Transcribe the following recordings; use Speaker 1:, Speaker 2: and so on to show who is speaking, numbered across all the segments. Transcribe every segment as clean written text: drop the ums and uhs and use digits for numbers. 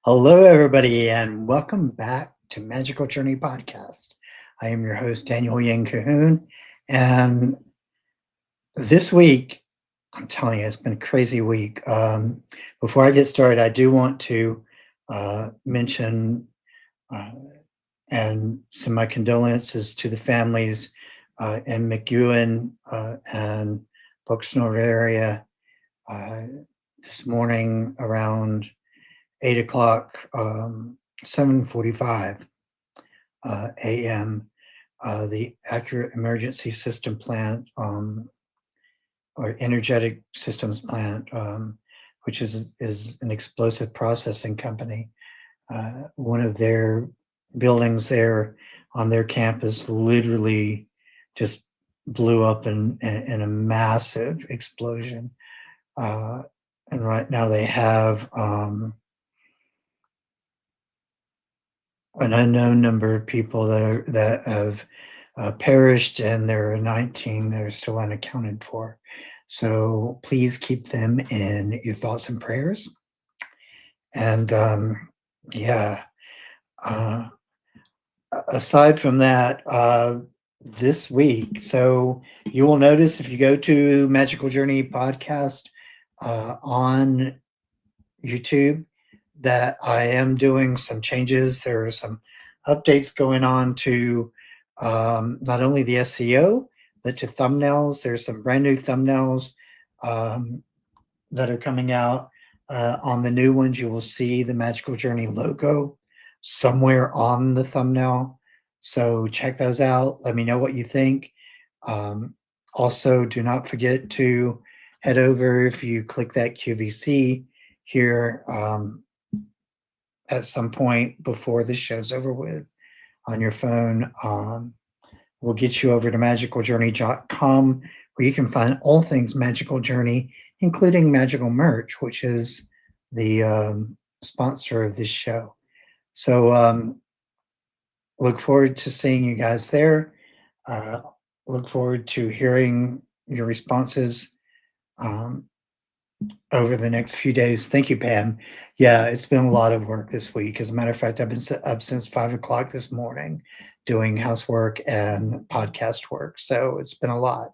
Speaker 1: Hello, everybody, and welcome back to Magical Journey Podcast. I am your host, Daniel Yang Cahoon, and this week, I'm telling you, it's been a crazy week. Before I get started, I do want to mention uh, and send my condolences to the families in McEwen and Bucksnort area this morning around 8 o'clock, 7:45 a.m. The Accurate Emergency System Plant, or Energetic Systems Plant, which is an explosive processing company. One of their buildings there on their campus literally just blew up in a massive explosion. And right now they have an unknown number of people that have perished, and there are 19 that are still unaccounted for. So please keep them in your thoughts and prayers. And yeah, uh, aside from that, this week, so you will notice if you go to Magical Journey Podcast on YouTube, that I am doing some changes. There are some updates going on to not only the SEO, but to thumbnails. There's some brand new thumbnails that are coming out. On the new ones, you will see the Magical Journey logo somewhere on the thumbnail. So check those out. Let me know what you think. Also, do not forget to head over, if you click that QVC here, at some point before this show's over with on your phone. We'll get you over to magicaljourney.com, where you can find all things Magical Journey, including magical merch, which is the sponsor of this show. So look forward to seeing you guys there. Look forward to hearing your responses over the next few days. Thank you, Pam. Yeah, it's been a lot of work this week. As a matter of fact, I've been up since 5 o'clock this morning doing housework and podcast work. So it's been a lot.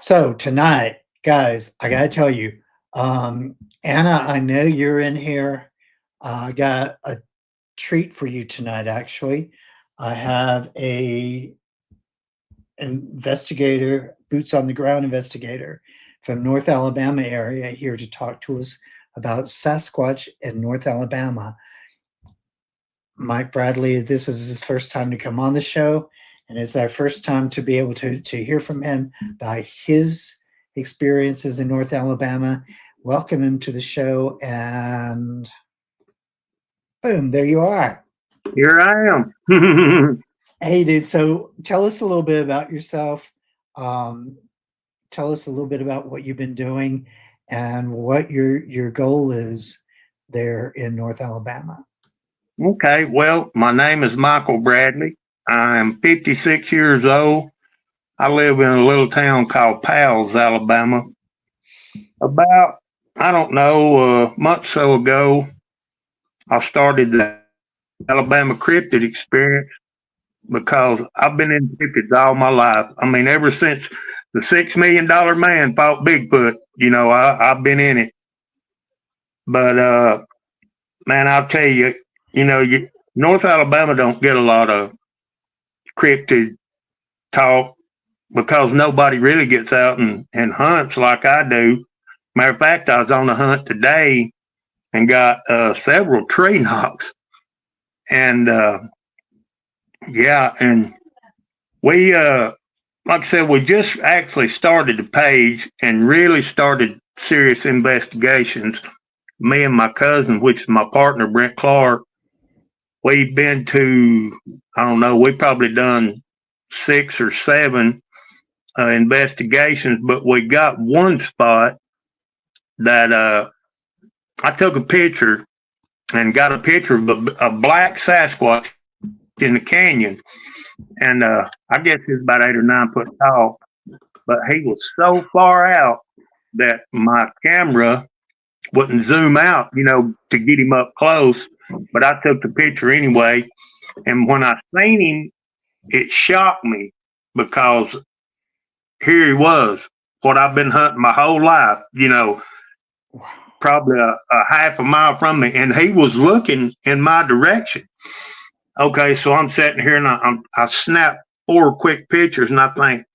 Speaker 1: So tonight, guys, I got to tell you, Anna, I know you're in here. I got a treat for you tonight, actually. I have a investigator, boots on the ground investigator from North Alabama area here to talk to us about Sasquatch in North Alabama. Mike Bradley, this is his first time to come on the show, and it's our first time to be able to hear from him about his experiences in North Alabama. Welcome him to the show, and boom, there you are.
Speaker 2: Here I am.
Speaker 1: Hey, dude, so tell us a little bit about yourself. Tell us a little bit about what you've been doing and what your goal is there in North Alabama.
Speaker 2: Okay, well, my name is Michael Bradley. I'm 56 years old. I live in a little town called Powell's, Alabama. About, I don't know, a month or so ago, I started the Alabama Cryptid experience because I've been in cryptids all my life. I mean, ever since the $6 million man fought Bigfoot, I've been in it. But, man, I'll tell you, North Alabama don't get a lot of cryptid talk because nobody really gets out and hunts like I do. Matter of fact, I was on a hunt today and got several tree knocks. And yeah, and we, like I said, we just actually started the page and really started serious investigations. Me and my cousin, which is my partner, Brent Clark, we've been to, I don't know, we've probably done 6 or 7 investigations, but we got one spot that I took a picture and got a picture of a black Sasquatch in the canyon. And I guess he was about 8 or 9 foot tall, but he was so far out that my camera wouldn't zoom out, to get him up close. But I took the picture anyway. And when I seen him, it shocked me because here he was, what I've been hunting my whole life, probably a half a mile from me. And he was looking in my direction. Okay, so I'm sitting here and I snap 4 quick pictures and I think,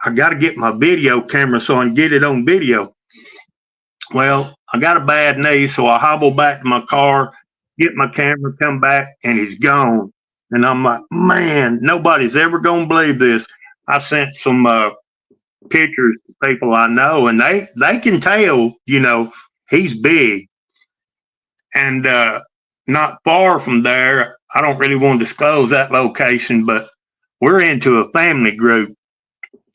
Speaker 2: I got to get my video camera so I can get it on video. Well, I got a bad knee, so I hobble back to my car, get my camera, come back, and he's gone. And I'm like, man, nobody's ever going to believe this. I sent some pictures to people I know, and they can tell, he's big. And not far from there, I don't really want to disclose that location, but we're into a family group.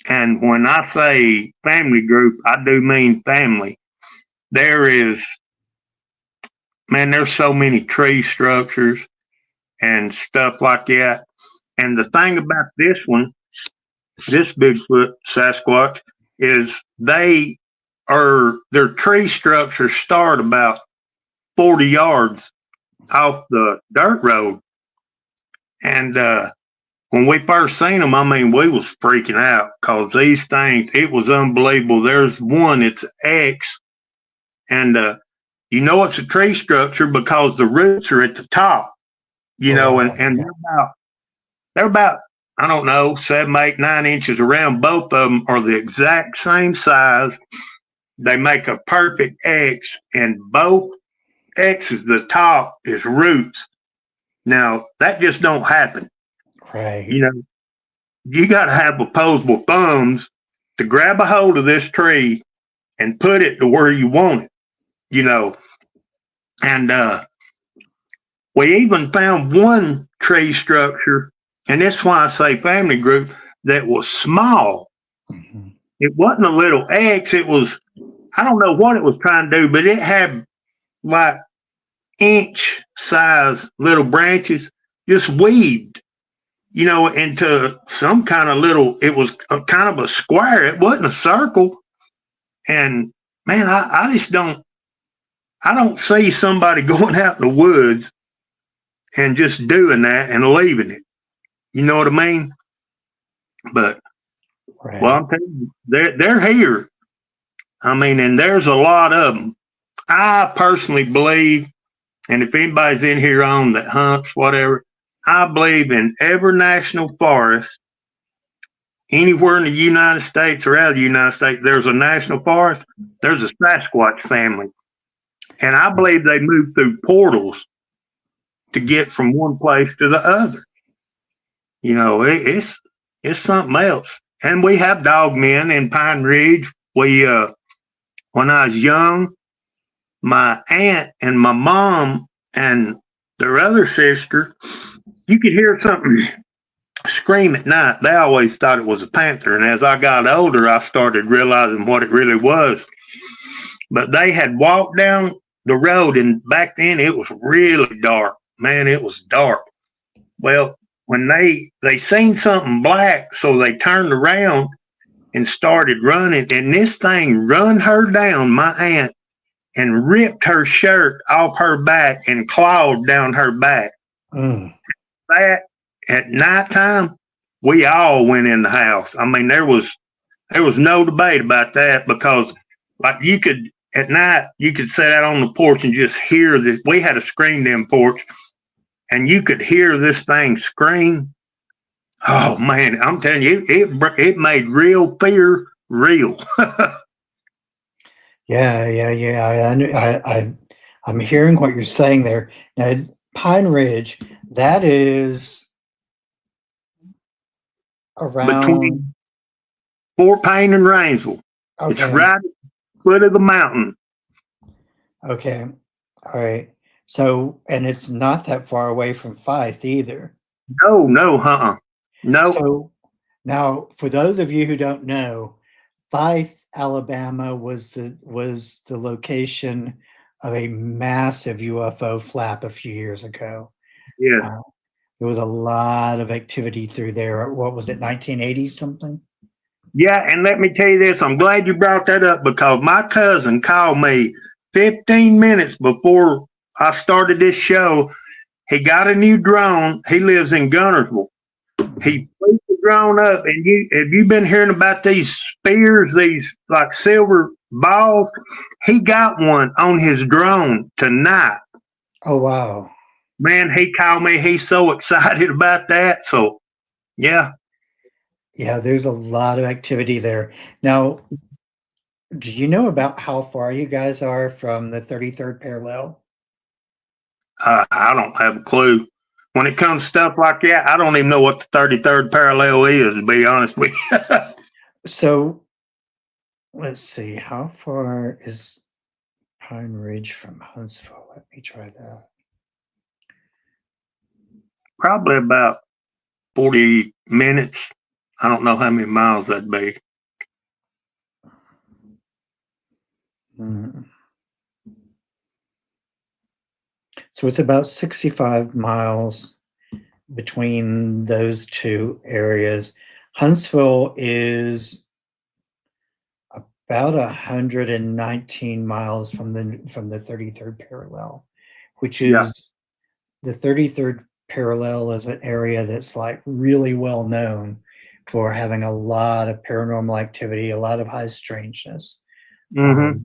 Speaker 2: And when I say family group, I do mean family. There's so many tree structures and stuff like that. And the thing about this one, this Bigfoot Sasquatch, is their tree structures start about 40 yards off the dirt road. And when we first seen them, we was freaking out because these things, it was unbelievable. There's one, it's X, and it's a tree structure because the roots are at the top, and they're about, I don't know, 7, 8, 9 inches around. Both of them are the exact same size. They make a perfect X, and both X's, the top is roots. Now, that just don't happen.
Speaker 1: Right.
Speaker 2: You got to have opposable thumbs to grab a hold of this tree and put it to where you want it, And we even found one tree structure, and that's why I say family group, that was small. Mm-hmm. It wasn't a little X. It was, I don't know what it was trying to do, but it had like inch size little branches just weaved, into some kind of little, it was kind of a square. It wasn't a circle. And man, I just don't see somebody going out in the woods and just doing that and leaving it. You know what I mean? But, right. Well, I'm telling you, they're here. And there's a lot of them. I personally believe, and if anybody's in here on that hunts, whatever, I believe in every national forest, anywhere in the United States or out of the United States, there's a national forest, there's a Sasquatch family. And I believe they move through portals to get from one place to the other. It's something else. And we have dogmen in Pine Ridge. We, when I was young, my aunt and my mom and their other sister, you could hear something scream at night. They always thought it was a panther. And as I got older, I started realizing what it really was. But they had walked down the road, and back then it was really dark. Man, it was dark. Well, when they seen something black, so they turned around and started running, and this thing run her down, my aunt, and ripped her shirt off her back and clawed down her back. That at nighttime, we all went in the house. There was no debate about that, because like at night you could sit out on the porch and just hear this. We had a screened-in porch, and you could hear this thing scream. Oh man, I'm telling you, it made real fear real.
Speaker 1: Yeah. I'm hearing what you're saying there. Now, Pine Ridge, that is around
Speaker 2: between Fort Payne and Rainsville. Okay. It's right at the foot of the mountain.
Speaker 1: Okay. All right. So, and it's not that far away from Fife either.
Speaker 2: No. No.
Speaker 1: So now, for those of you who don't know, Fife, Alabama was the location of a massive UFO flap a few years ago.
Speaker 2: Yeah.
Speaker 1: There was a lot of activity through there. What was it, 1980 something?
Speaker 2: Yeah, and let me tell you this. I'm glad you brought that up, because my cousin called me 15 minutes before I started this show, he got a new drone. He lives in Gunnersville. He flew the drone up, and have you been hearing about these spears, these like silver balls? He got one on his drone tonight.
Speaker 1: Oh, wow.
Speaker 2: Man, he called me. He's so excited about that. So, yeah.
Speaker 1: Yeah, there's a lot of activity there. Now, do you know about how far you guys are from the 33rd parallel?
Speaker 2: I don't have a clue. When it comes to stuff like that, I don't even know what the 33rd parallel is, to be honest with you.
Speaker 1: So let's see, how far is Pine Ridge from Huntsville? Let me try that.
Speaker 2: Probably about 40 minutes. I don't know how many miles that'd be.
Speaker 1: So it's about 65 miles between those two areas. Huntsville is about 119 miles from the 33rd parallel, which
Speaker 2: Yeah.
Speaker 1: is the 33rd parallel is an area that's like really well known for having a lot of paranormal activity, a lot of high strangeness.
Speaker 2: Mm-hmm.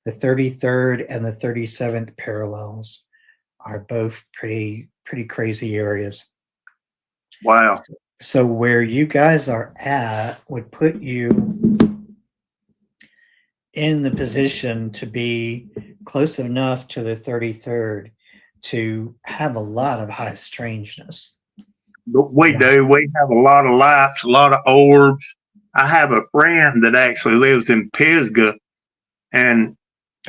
Speaker 1: The 33rd and the 37th parallels are both pretty crazy areas.
Speaker 2: Wow.
Speaker 1: So where you guys are at would put you in the position to be close enough to the 33rd to have a lot of high strangeness.
Speaker 2: We do. We have a lot of lights, a lot of orbs. I have a friend that actually lives in Pisgah, and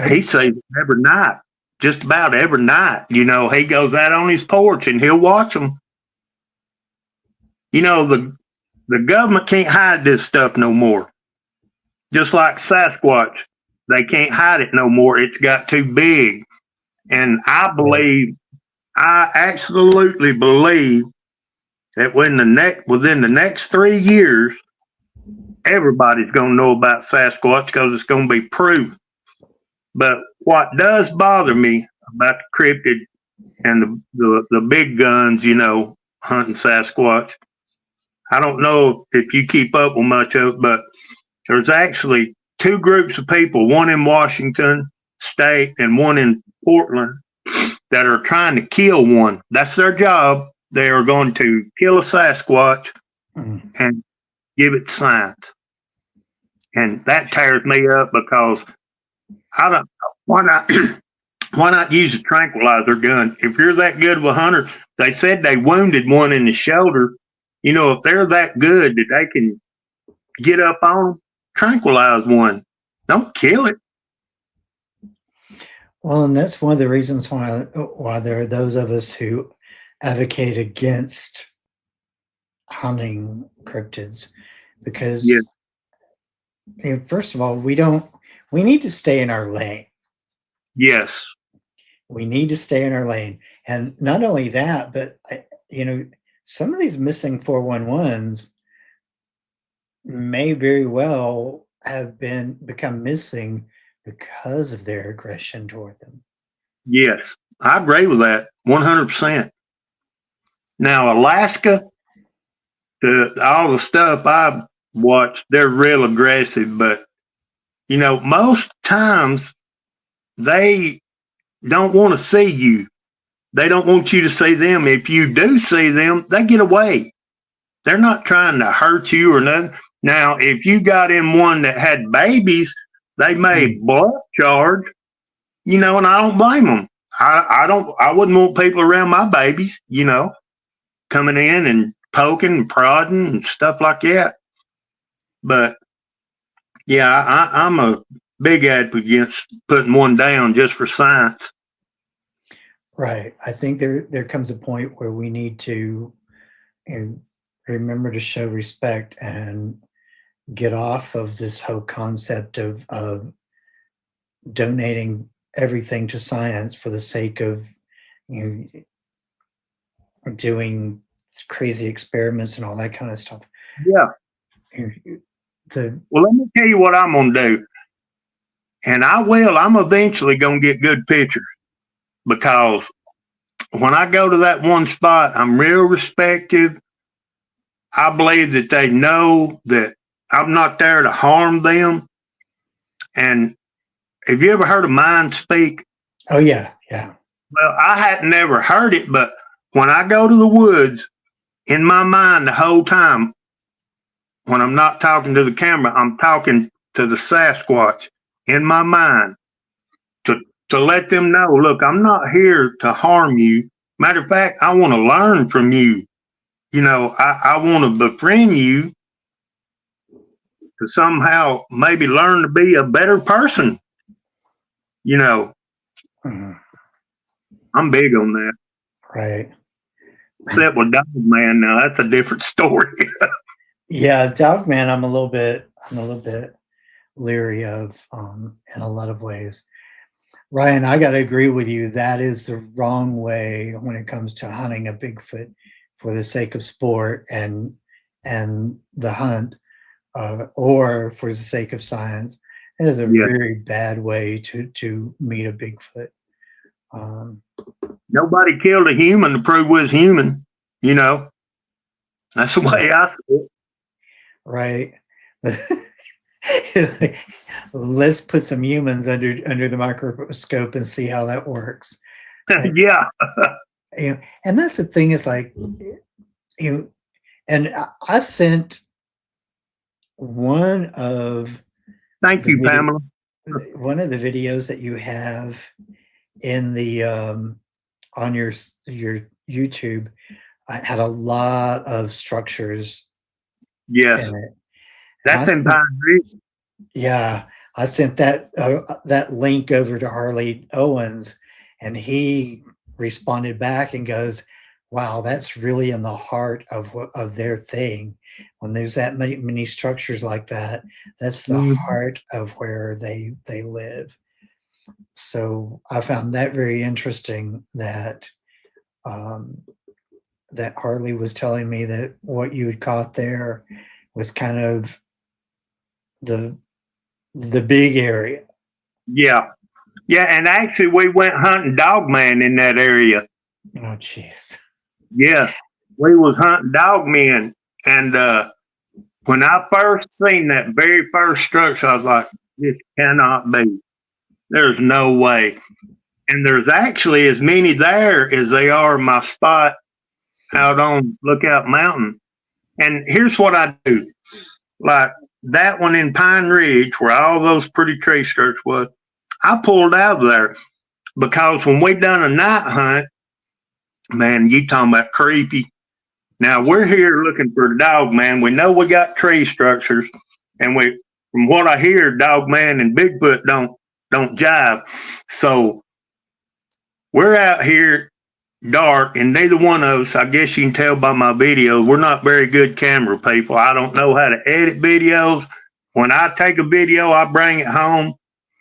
Speaker 2: he sees them every night, just about every night. You know, he goes out on his porch and he'll watch them. You know, the government can't hide this stuff no more. Just like Sasquatch, they can't hide it no more. It's got too big. And I absolutely believe that within the next 3 years, everybody's going to know about Sasquatch because it's going to be proven. But what does bother me about the cryptid and the big guns, you know, hunting Sasquatch, I don't know if you keep up with much of it, but there's actually two groups of people, one in Washington State and one in Portland, that are trying to kill one. That's their job. They are going to kill a Sasquatch and give it science. And that tears me up because I don't why not why not use a tranquilizer gun? If you're that good of a hunter, they said they wounded one in the shoulder. You know, if they're that good that they can get up on them, tranquilize one. Don't kill it.
Speaker 1: Well, and that's one of the reasons why there are those of us who advocate against hunting cryptids, because
Speaker 2: Yeah.
Speaker 1: first of all, we need to stay in our lane.
Speaker 2: Yes.
Speaker 1: We need to stay in our lane, and not only that, but some of these missing 411s may very well have become missing because of their aggression toward them.
Speaker 2: Yes. I agree with that 100%. Now, Alaska, all the stuff I've watched, they're real aggressive, but you know, most times they don't want to see you. They don't want you to see them. If you do see them, they get away. They're not trying to hurt you or nothing. Now, if you got in one that had babies, they may bluff charge, you know, and I don't blame them. I wouldn't want people around my babies, you know, coming in and poking and prodding and stuff like that. But yeah, I'm a big advocate against putting one down just for science.
Speaker 1: Right. I think there comes a point where we need to remember to show respect and get off of this whole concept of donating everything to science for the sake of doing crazy experiments and all that kind of stuff.
Speaker 2: Yeah. Well, let me tell you what I'm going to do. And I'm eventually going to get good pictures, because when I go to that one spot, I'm real respective. I believe that they know that I'm not there to harm them. And have you ever heard of mind speak?
Speaker 1: Oh yeah, yeah.
Speaker 2: Well, I had never heard it, but when I go to the woods, in my mind the whole time, when I'm not talking to the camera, I'm talking to the Sasquatch in my mind to let them know, look, I'm not here to harm you. Matter of fact, I want to learn from you. I want to befriend you to somehow maybe learn to be a better person. You know,
Speaker 1: Mhm.
Speaker 2: I'm big on that.
Speaker 1: Right.
Speaker 2: Except with Dog Man, now that's a different story.
Speaker 1: Yeah, Dog Man, I'm a little bit leery of in a lot of ways. Ryan, I got to agree with you. That is the wrong way when it comes to hunting a Bigfoot for the sake of sport and the hunt, or for the sake of science. It is a
Speaker 2: Yeah,
Speaker 1: very bad way to meet a Bigfoot. Um,
Speaker 2: nobody killed a human to prove we was human. You know, that's the way I see it.
Speaker 1: right. Let's put some humans under the microscope and see how that works. Like,
Speaker 2: Yeah,
Speaker 1: and that's the thing, is like, and I sent one of
Speaker 2: thank
Speaker 1: the
Speaker 2: you, Pamela.
Speaker 1: one of the videos that you have in the on your YouTube. I had a lot of structures
Speaker 2: Yes,
Speaker 1: in it, and
Speaker 2: that's in Pine Ridge.
Speaker 1: yeah, I sent that link over to Harley Owens, and he responded back and goes, "Wow, that's really in the heart of their thing. When there's that many structures like that, that's the
Speaker 2: Mhm.
Speaker 1: heart of where they live." So I found that very interesting, um, that Harley was telling me that what you had caught there was kind of the the big area.
Speaker 2: Yeah, yeah, and actually, we went hunting Dogman in that area.
Speaker 1: Oh, jeez.
Speaker 2: Yeah, we was hunting dogmen, and when I first seen that very first structure, I was like, "This cannot be. There's no way." And there's actually as many there as they are in my spot out on Lookout Mountain. And here's what I do: like that one in Pine Ridge, where all those pretty tree structures was, I pulled out of there because when we done a night hunt, man, you talking about creepy. Now we're here looking for a dog man. We know we got tree structures, and from what I hear, dog man and Bigfoot don't jive. So we're out here dark, and neither one of us, I guess you can tell by my videos, we're not very good camera people. I don't know how to edit videos. When I take a video, I bring it home,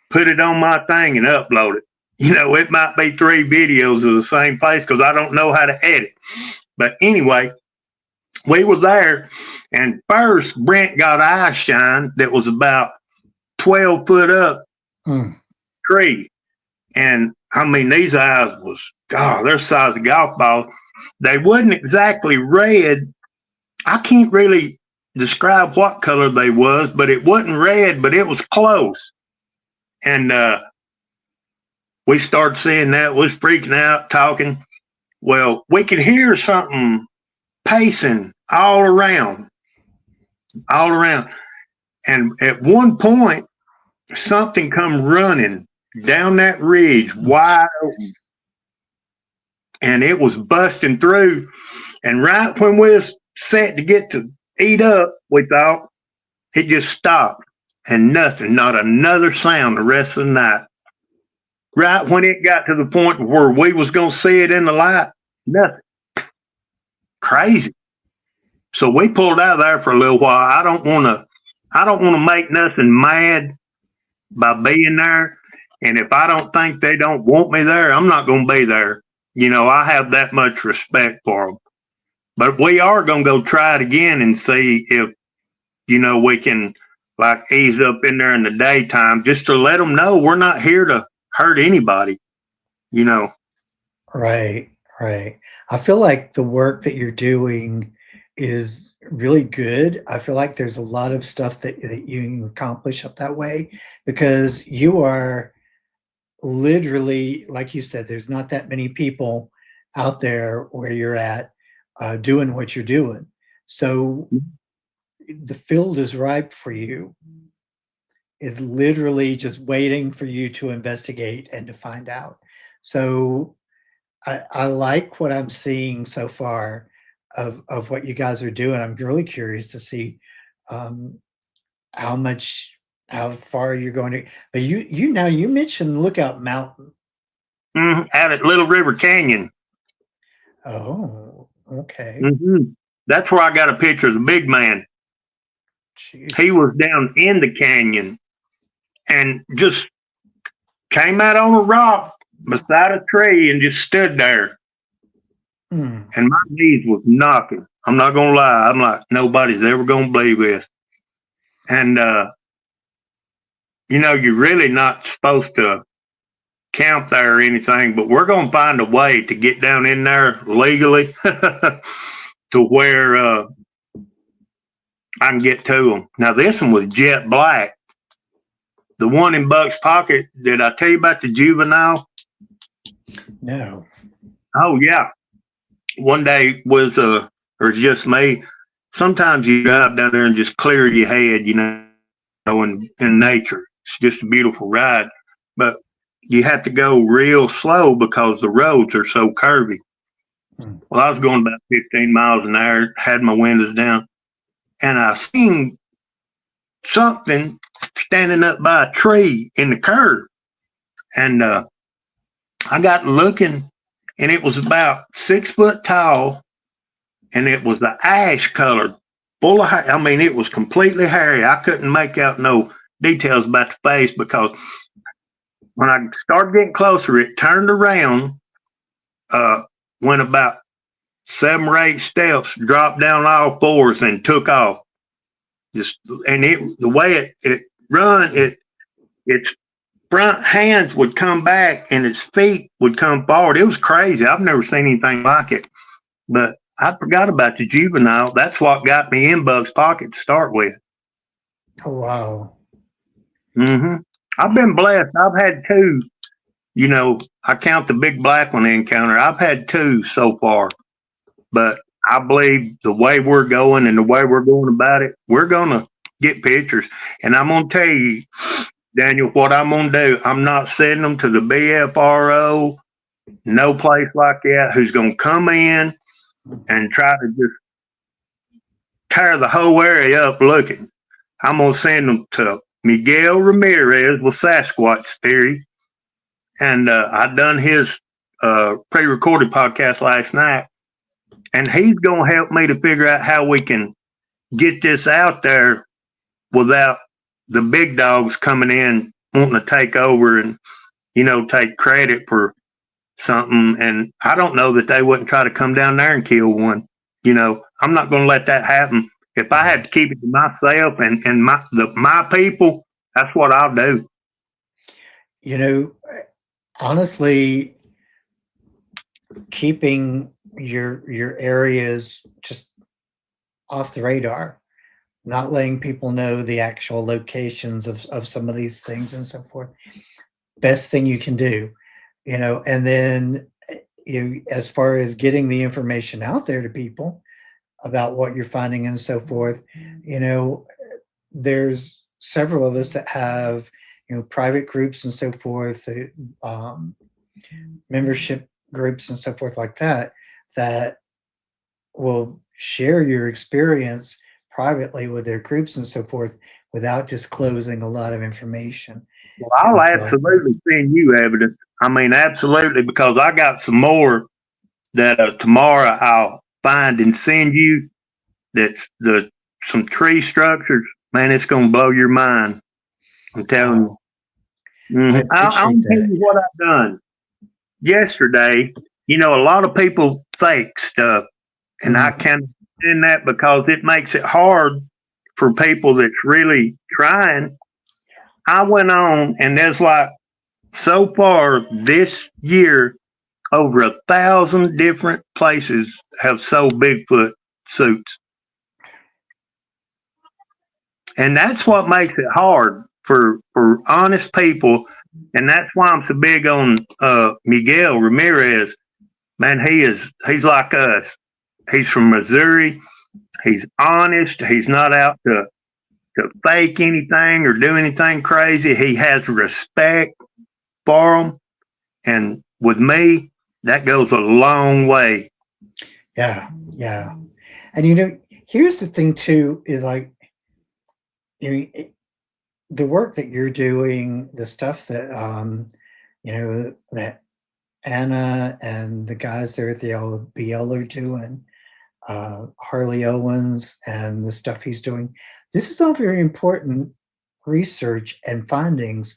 Speaker 2: put it on my thing, and upload it. It might be 3 videos of the same place because I don't know how to edit. But anyway, we were there, and first Brent got eye shine that was about 12 foot up
Speaker 1: Mm.
Speaker 2: tree. And I mean, these eyes was, God, they're size of golf balls. They wasn't exactly red. I can't really describe what color they was, but it wasn't red, but it was close. And we started seeing that, was freaking out, talking. Well, we could hear something pacing all around. And at one point, something come running down that ridge wide open, and it was busting through. And right when we was set to get to eat up, we thought, it just stopped, and nothing, not another sound the rest of the night. Right when it got to the point where we was gonna see it in the light, nothing. Crazy. So we pulled out of there for a little while. I don't wanna make nothing mad by being there. And if I don't think they don't want me there, I'm not going to be there. I have that much respect for them. But we are going to go try it again and see if, we can like ease up in there in the daytime just to let them know we're not here to hurt anybody, you know.
Speaker 1: Right, right. I feel like the work that you're doing is really good. I feel like there's a lot of stuff that you can accomplish up that way because you are literally, like you said, there's not that many people out there where you're at doing what you're doing. So the field is ripe for you, is literally just waiting for you to investigate and to find out. So I like what I'm seeing so far of what you guys are doing. I'm really curious to see um, how much, how far you're going to. But you mentioned Lookout Mountain.
Speaker 2: Out at Little River Canyon.
Speaker 1: Oh, okay.
Speaker 2: That's where I got a picture of the big man.
Speaker 1: Jeez.
Speaker 2: He was down in the canyon and just came out on a rock beside a tree and just stood there.
Speaker 1: Hmm.
Speaker 2: And my knees was knocking. I'm not gonna lie. I'm like, nobody's ever gonna believe this. And you're really not supposed to camp there or anything, but we're gonna find a way to get down in there legally to where I can get to them. Now this one was jet black. The one in Buck's Pocket, did I tell you about the juvenile?
Speaker 1: No.
Speaker 2: Oh yeah. One day was or just me. Sometimes you drive down there and just clear your head, in nature. It's just a beautiful ride. But you have to go real slow because the roads are so curvy. Well, I was going about 15 miles an hour, had my windows down, and I seen something standing up by a tree in the curve. And I got looking, and it was about 6 foot tall, and it was the ash colored, full of hair. I mean, it was completely hairy. I couldn't make out no details about the face because when I started getting closer, it turned around, went about 7 or 8 steps, dropped down all fours, and took off. The way it run, its front hands would come back and its feet would come forward. It was crazy. I've never seen anything like it. But I forgot about the juvenile. That's what got me in Buck's Pocket to start with.
Speaker 1: Oh wow.
Speaker 2: I've been blessed. I've had 2. I count the big black one encounter. I've had 2 so far. But I believe the way we're going and the way we're going about it, we're going to get pictures. And I'm going to tell you, Daniel, what I'm going to do. I'm not sending them to the BFRO, no place like that, who's going to come in and try to just tear the whole area up looking. I'm going to send them to Miguel Ramirez with Sasquatch Theory. And I done his pre-recorded podcast last night. And he's going to help me to figure out how we can get this out there without the big dogs coming in wanting to take over and, take credit for something. And I don't know that they wouldn't try to come down there and kill one. I'm not going to let that happen. If I had to keep it to myself and my people, that's what I'll do.
Speaker 1: Honestly, keeping your areas just off the radar, not letting people know the actual locations of some of these things and so forth. Best thing you can do, and then as far as getting the information out there to people about what you're finding and so forth, there's several of us that have, private groups and so forth, membership groups and so forth like that, that will share your experience privately with their groups and so forth without disclosing a lot of information.
Speaker 2: Well, I'll absolutely send you evidence. I mean, absolutely, because I got some more that tomorrow I'll find and send you. That's some tree structures. Man, it's going to blow your mind. I'm telling you. I'll tell you what I've done. Yesterday, a lot of people fake stuff, and I can't understand that because it makes it hard for people that's really trying. I went on, and there's like so far this year, over 1,000 different places have sold Bigfoot suits. And that's what makes it hard for honest people. And that's why I'm so big on Miguel Ramirez. Man, he's like us. He's from Missouri. He's honest. He's not out to fake anything or do anything crazy. He has respect for them. And with me, that goes a long way.
Speaker 1: Yeah, yeah. And here's the thing too, is like, the work that you're doing, the stuff that that Anna and the guys there at the LBL are doing, Harley Owens and the stuff he's doing. This is all very important research and findings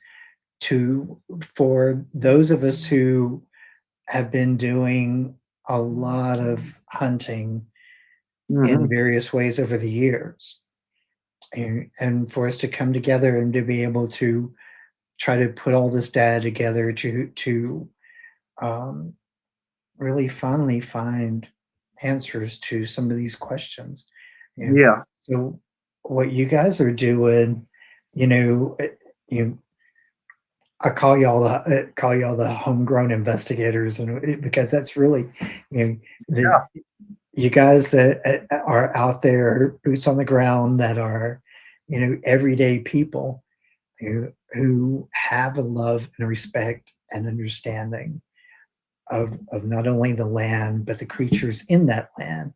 Speaker 1: for those of us who have been doing a lot of hunting in various ways over the years. And for us to come together and to be able to try to put all this data together to really finally find answers to some of these questions.
Speaker 2: Yeah.
Speaker 1: So what you guys are doing, you I call y'all the homegrown investigators, and because that's really, the you guys that are out there, boots on the ground, that are, everyday people who have a love and a respect and understanding of not only the land but the creatures in that land,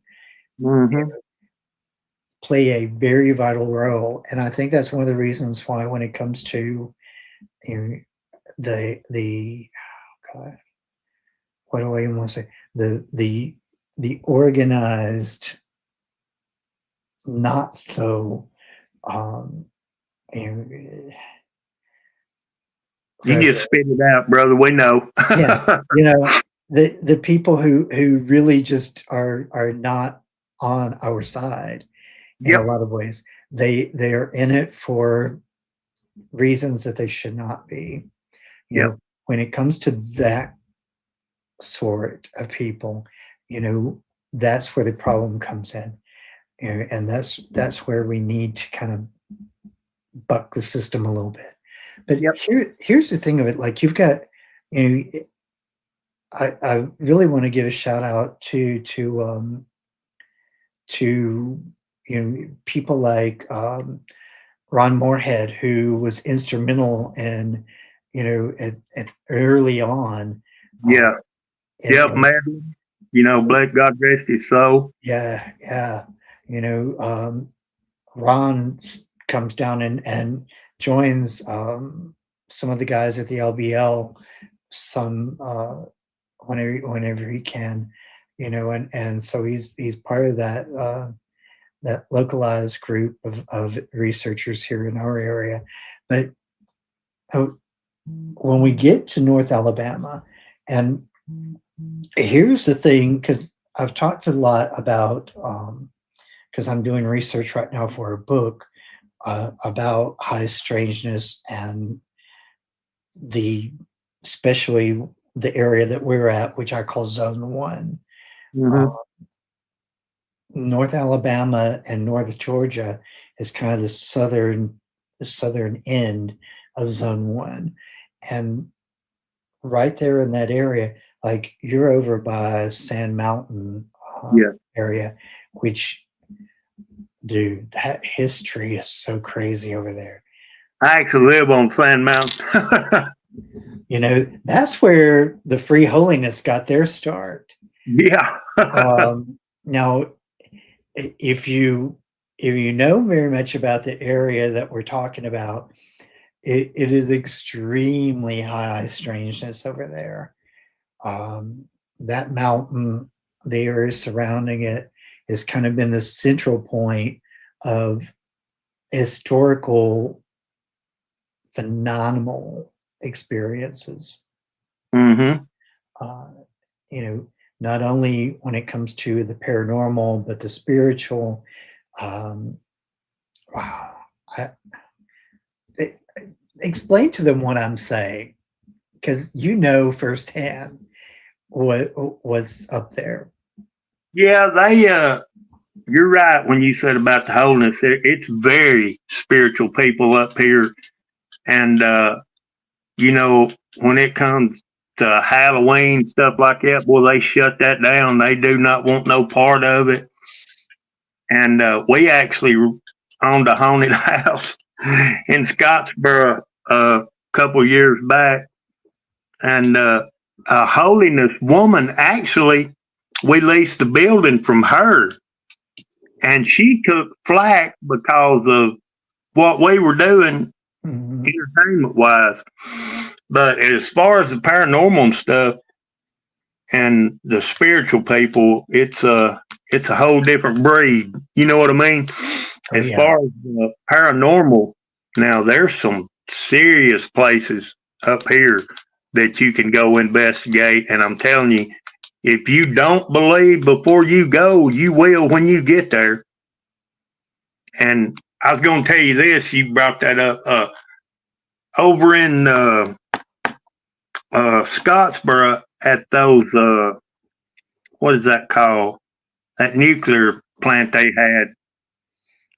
Speaker 1: play a very vital role. And I think that's one of the reasons why, when it comes to the God, what do I even want to say, the organized, not so and
Speaker 2: you just spit it out, brother. We know.
Speaker 1: Yeah, the people who really just are not on our side in a lot of ways. They are in it for reasons that they should not be. When it comes to that sort of people, that's where the problem comes in. And that's where we need to kind of buck the system a little bit. But here's the thing of it. Like, you've got, I really want to give a shout out to people like Ron Moorhead, who was instrumental in, at early on.
Speaker 2: Madeline. Bless God rest his soul.
Speaker 1: Yeah. Ron comes down and joins some of the guys at the LBL whenever he can, and so he's part of that localized group of researchers here in our area. But when we get to North Alabama, and here's the thing, because I've talked a lot about, because I'm doing research right now for a book about high strangeness, and especially the area that we're at, which I call Zone 1. North Alabama and North Georgia is kind of the southern end of Zone 1. And right there in that area, like, you're over by Sand Mountain area, which, dude, that history is so crazy over there.
Speaker 2: I actually live on Sand Mountain.
Speaker 1: That's where the Free Holiness got their start.
Speaker 2: Yeah.
Speaker 1: Now, if you know very much about the area that we're talking about, it is extremely high strangeness over there. That mountain, the area surrounding it, has kind of been the central point of historical phenomenal experiences. Not only when it comes to the paranormal, but the spiritual. Wow. I, e- Explain to them what I'm saying, because you know firsthand what was up there.
Speaker 2: Yeah, you're right when you said about the holiness. It's very spiritual people up here. And, you know, when it comes to Halloween, stuff like that, boy, they shut that down. They do not want no part of it. And we actually owned a haunted house in Scottsboro a couple years back. And a holiness woman, actually, we leased the building from her. And she took flack because of what we were doing
Speaker 1: Mhm.
Speaker 2: entertainment wise. But as far as the paranormal and stuff and the spiritual people, it's a whole different breed. You know what I mean?
Speaker 1: Oh
Speaker 2: As
Speaker 1: yeah.
Speaker 2: far as paranormal, now there's some serious places up here that you can go investigate. And I'm telling you, if you don't believe before you go, you will when you get there. And I was going to tell you this, you brought that up. Over in Scottsboro at those, what is that called? That nuclear plant they had.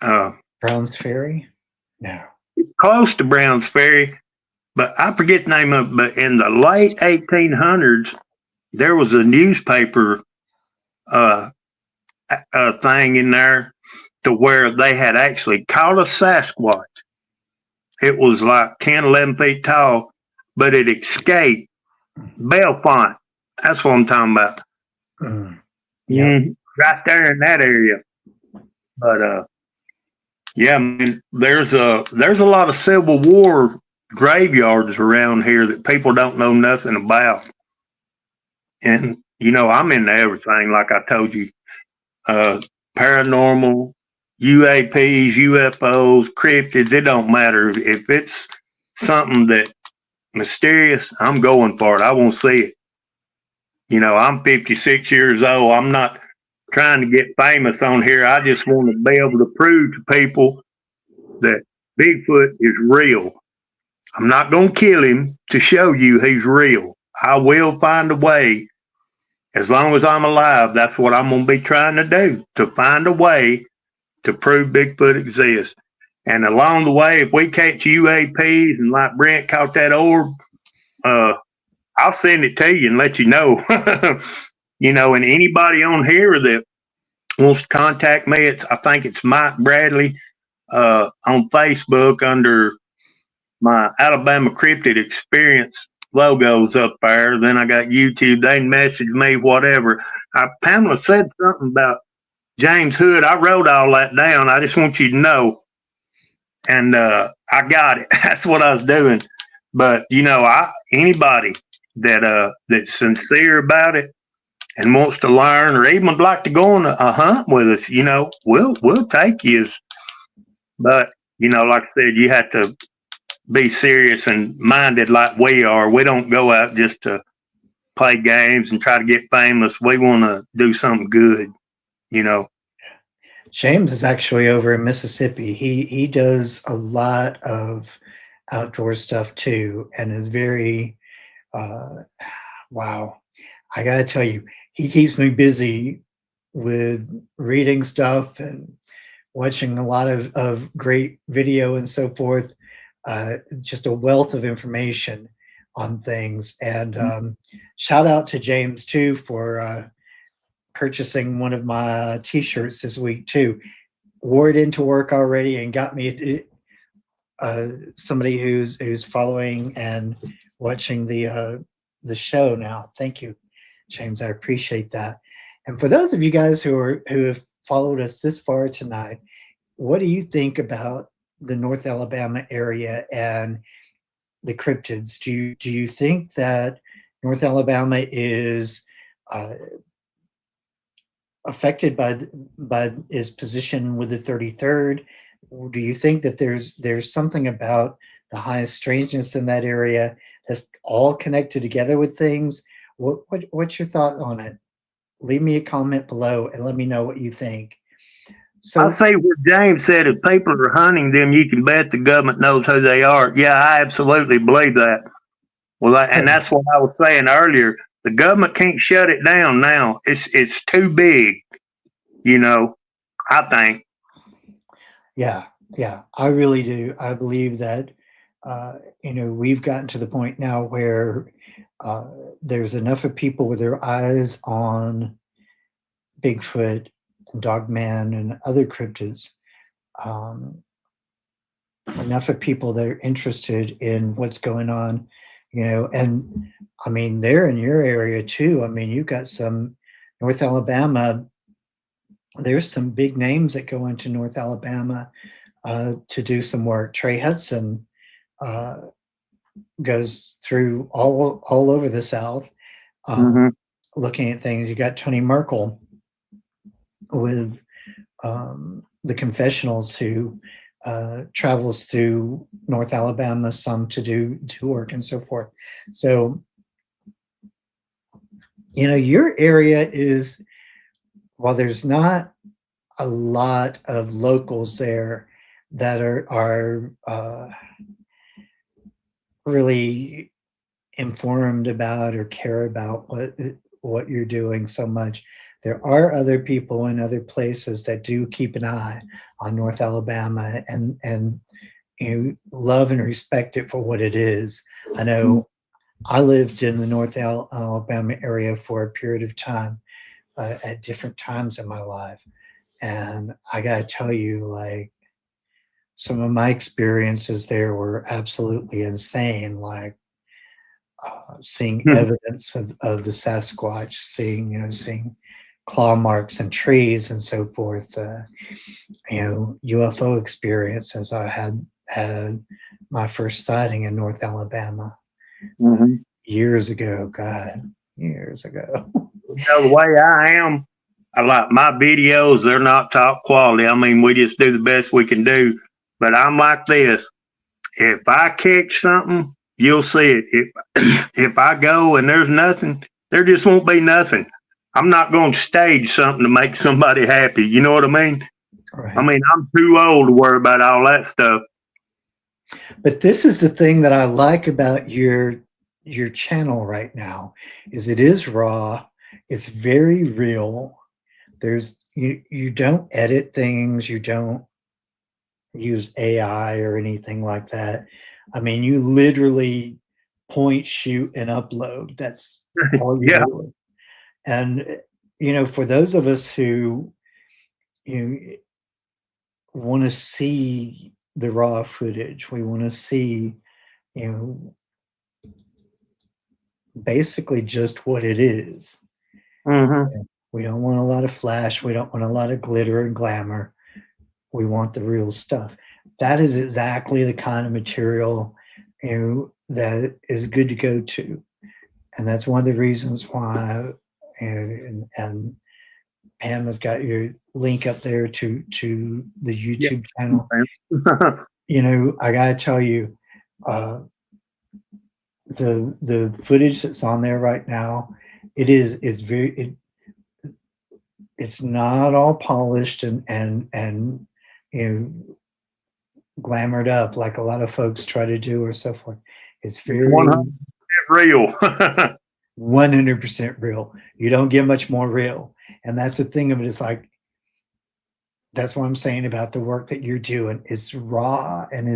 Speaker 2: Uh,
Speaker 1: Brown's Ferry? No.
Speaker 2: Close to Browns Ferry, but I forget the name of it. But in the late 1800s, there was a newspaper uh, thing in there to where they had actually caught a Sasquatch. It was like 10, 11 feet tall, but it escaped. Belfont. That's what I'm talking about.
Speaker 1: Mm. Yep.
Speaker 2: Right there in that area. But yeah, man, there's a lot of Civil War graveyards around here that people don't know nothing about. And you know, I'm into everything, like I told you. Uh, Paranormal, UAPs, UFOs, cryptids, it don't matter. If it's something that mysterious, I'm going for it. I want to see it. You know, I'm 56 years old. I'm not trying to get famous on here. I just want to be able to prove to people that Bigfoot is real. I'm not going to kill him to show you he's real. I will find a way. As long as I'm alive, that's what I'm going to be trying to do, to find a way to prove Bigfoot exists. And along the way, if we catch UAPs and like Brent caught that orb, uh, I'll send it to you and let you know. You know, and anybody on here that wants to contact me, I think it's Mike Bradley on Facebook under my Alabama Cryptid Experience logos up there. Then I got YouTube. They message me, whatever. Pamela said something about James Hood. I wrote all that down. I just want you to know. And I got it. That's what I was doing. But you know, anybody that's sincere about it and wants to learn, or even would like to go on a hunt with us, you know, we'll take you. But you know, like I said, you have to be serious and minded like we are. We don't go out just to play games and try to get famous. We want to do something good, you know.
Speaker 1: James is actually over in Mississippi. He does a lot of outdoor stuff too, and is very uh, wow. I gotta tell you, he keeps me busy with reading stuff and watching a lot of great video and so forth. Just a wealth of information on things. And shout out to James too for purchasing one of my t-shirts this week too. Wore it into work already and got me somebody who's following and watching the show now. Thank you, James. I appreciate that. And for those of you guys who have followed us this far tonight, what do you think about the North Alabama area and the cryptids? Do you think that North Alabama is uh, affected by his position with the 33rd? Or do you think that there's something about the highest strangeness in that area that's all connected together with things? What's your thought on it? Leave me a comment below and let me know what you think.
Speaker 2: I
Speaker 1: So
Speaker 2: say what James said, if people are hunting them, you can bet the government knows who they are. Yeah, I absolutely believe that. Well, and
Speaker 1: oh,
Speaker 2: that's what I was saying earlier. The government can't shut it down now. It's too big, you know, I think.
Speaker 1: yeah, yeah, I really do. I believe that we've gotten to the point now where uh, there's enough of people with their eyes on Bigfoot, Dogman, and other cryptids. Um, enough of people that are interested in what's going on, and I mean, they're in your area too. I mean, you've got some North Alabama. There's some big names that go into North Alabama to do some work. Trey Hudson uh, goes through all over the South, um,
Speaker 2: Hmm.
Speaker 1: looking at things. You got Tony Merkel with the confessionals, who travels through North Alabama, some to do work and so forth. So, your area is, while there's not a lot of locals there that are really informed about or care about what you're doing so much. There are other people in other places that do keep an eye on North Alabama, and love and respect it for what it is. I know I lived in the North Alabama area for a period of time at different times in my life, and I gotta tell you, like, some of my experiences there were absolutely insane. Like, seeing evidence of the Sasquatch, seeing claw marks and trees and so forth. UFO experiences. I had my first sighting in North Alabama
Speaker 2: Hmm.
Speaker 1: years ago. God, years ago.
Speaker 2: The way I am, I like my videos. They're not top quality. I mean, we just do the best we can do. But I'm like this. If I catch something, you'll see it. If I go and there's nothing, there just won't be nothing. I'm not going to stage something to make somebody happy. You know what I mean? I
Speaker 1: Right.
Speaker 2: mean, I'm too old to worry about all that stuff.
Speaker 1: But this is the thing that I like about your channel right now, is it is raw. It's very real. You don't edit things, you don't use AI or anything like that. I mean, you literally point, shoot, and upload. That's all you're
Speaker 2: Yeah.
Speaker 1: doing. And for those of us who want to see the raw footage, we want to see, you know, basically just what it is.
Speaker 2: Hmm.
Speaker 1: We don't want a lot of flash. We don't want a lot of glitter and glamour. We want the real stuff. That is exactly the kind of material that is good to go to, and that's one of the reasons why. And Pam has got your link up there to the
Speaker 2: Yeah.
Speaker 1: YouTube channel. I gotta tell you, uh, the footage that's on there right now, it's not all polished and you know glamored up like a lot of folks try to do or so forth. It's
Speaker 2: It's
Speaker 1: very
Speaker 2: 100% real.
Speaker 1: 100% real. You don't get much more real. And that's the thing of it. It's like, that's what I'm saying about the work that you're doing. It's raw, and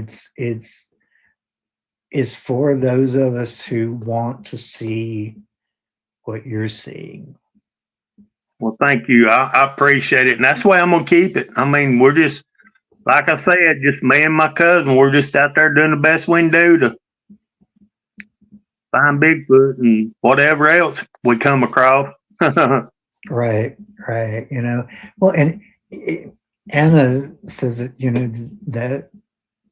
Speaker 1: it's for those of us who want to see what you're seeing.
Speaker 2: Well, thank you. I appreciate it. And that's the way I'm going to keep it. I mean, we're just, like I said, just me and my cousin, we're just out there doing the best we can do to find Bigfoot and whatever else we come across.
Speaker 1: Right, right. Well, and Anna says that, that